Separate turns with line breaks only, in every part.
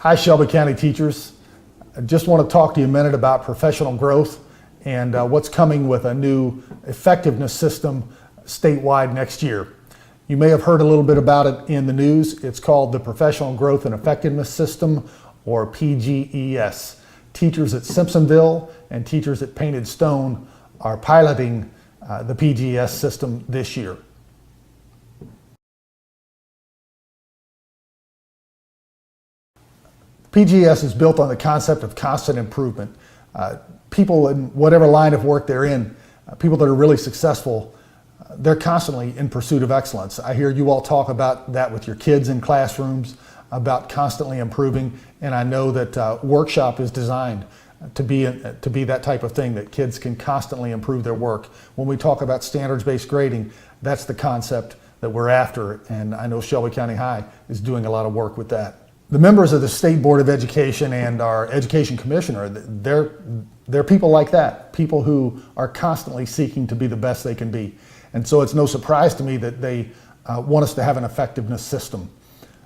Hi, Shelby County teachers. I just want to talk to you a minute about professional growth and what's coming with a new effectiveness system statewide next year. You may have heard a little bit about it in the news. It's called the Professional Growth and Effectiveness System, or PGES. Teachers at Simpsonville and teachers at Painted Stone are piloting the PGES system this year. PGES is built on the concept of constant improvement. People in whatever line of work they're in, people that are really successful, they're constantly in pursuit of excellence. I hear you all talk about that with your kids in classrooms, about constantly improving, and I know that Workshop is designed to be that type of thing, that kids can constantly improve their work. When we talk about standards-based grading, that's the concept that we're after, and I know Shelby County High is doing a lot of work with that. The members of the State Board of Education and our Education Commissioner, they're people like that, people who are constantly seeking to be the best they can be. And so it's no surprise to me that they want us to have an effectiveness system.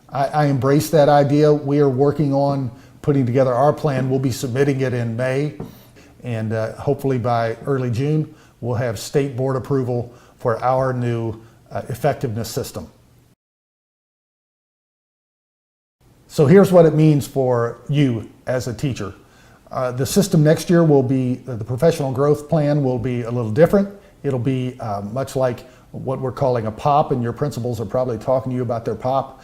I embrace that idea. We are working on putting together our plan. We'll be submitting it in May, and hopefully by early June, we'll have state board approval for our new effectiveness system. So here's what it means for you as a teacher. The system next year will be, the professional growth plan will be a little different. It'll be much like what we're calling a POP, and your principals are probably talking to you about their POP.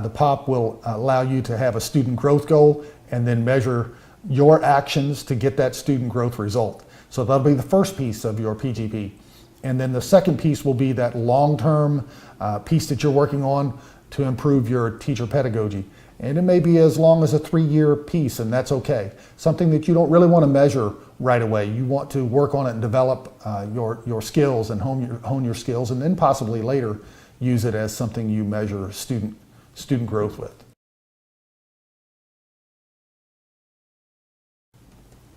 The POP will allow you to have a student growth goal and then measure your actions to get that student growth result. So that'll be the first piece of your PGP. And then the second piece will be that long-term piece that you're working on to improve your teacher pedagogy. And it may be as long as a 3-year piece, and that's okay. Something that you don't really want to measure right away. You want to work on it and develop your skills and hone your skills, and then possibly later use it as something you measure student growth with.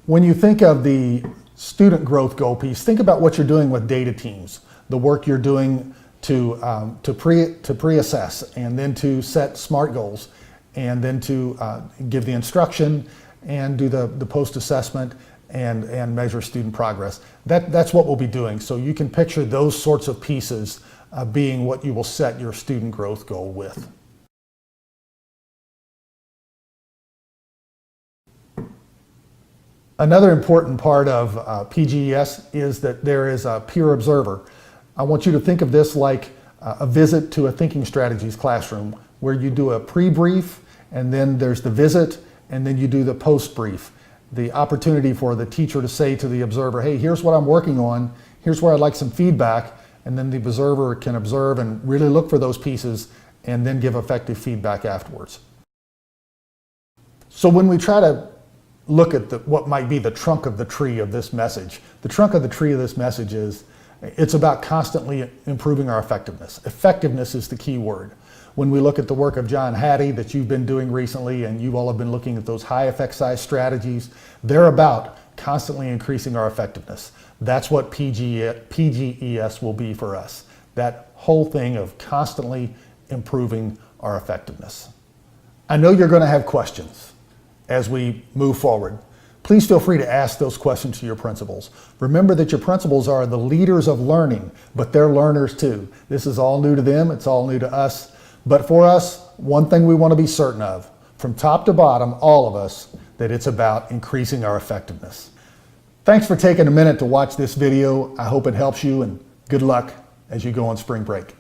When you think of the student growth goal piece, think about what you're doing with data teams, the work you're doing to pre-assess and then to set SMART goals, and then to give the instruction and do the post-assessment and measure student progress. That's what we'll be doing. So you can picture those sorts of pieces being what you will set your student growth goal with. Another important part of PGES is that there is a peer observer. I want you to think of this like a visit to a thinking strategies classroom, where you do a pre-brief, and then there's the visit, and then you do the post-brief. The opportunity for the teacher to say to the observer, hey, here's what I'm working on, here's where I'd like some feedback, and then the observer can observe and really look for those pieces and then give effective feedback afterwards. So when we try to look at what might be the trunk of the tree of this message, the trunk of the tree of this message is, it's about constantly improving our effectiveness. Effectiveness is the key word. When we look at the work of John Hattie that you've been doing recently, and you all have been looking at those high effect size strategies, they're about constantly increasing our effectiveness. That's what PGES will be for us. That whole thing of constantly improving our effectiveness. I know you're going to have questions as we move forward. Please feel free to ask those questions to your principals. Remember that your principals are the leaders of learning, but they're learners too. This is all new to them, it's all new to us. But for us, one thing we want to be certain of, from top to bottom, all of us, that it's about increasing our effectiveness. Thanks for taking a minute to watch this video. I hope it helps you, and good luck as you go on spring break.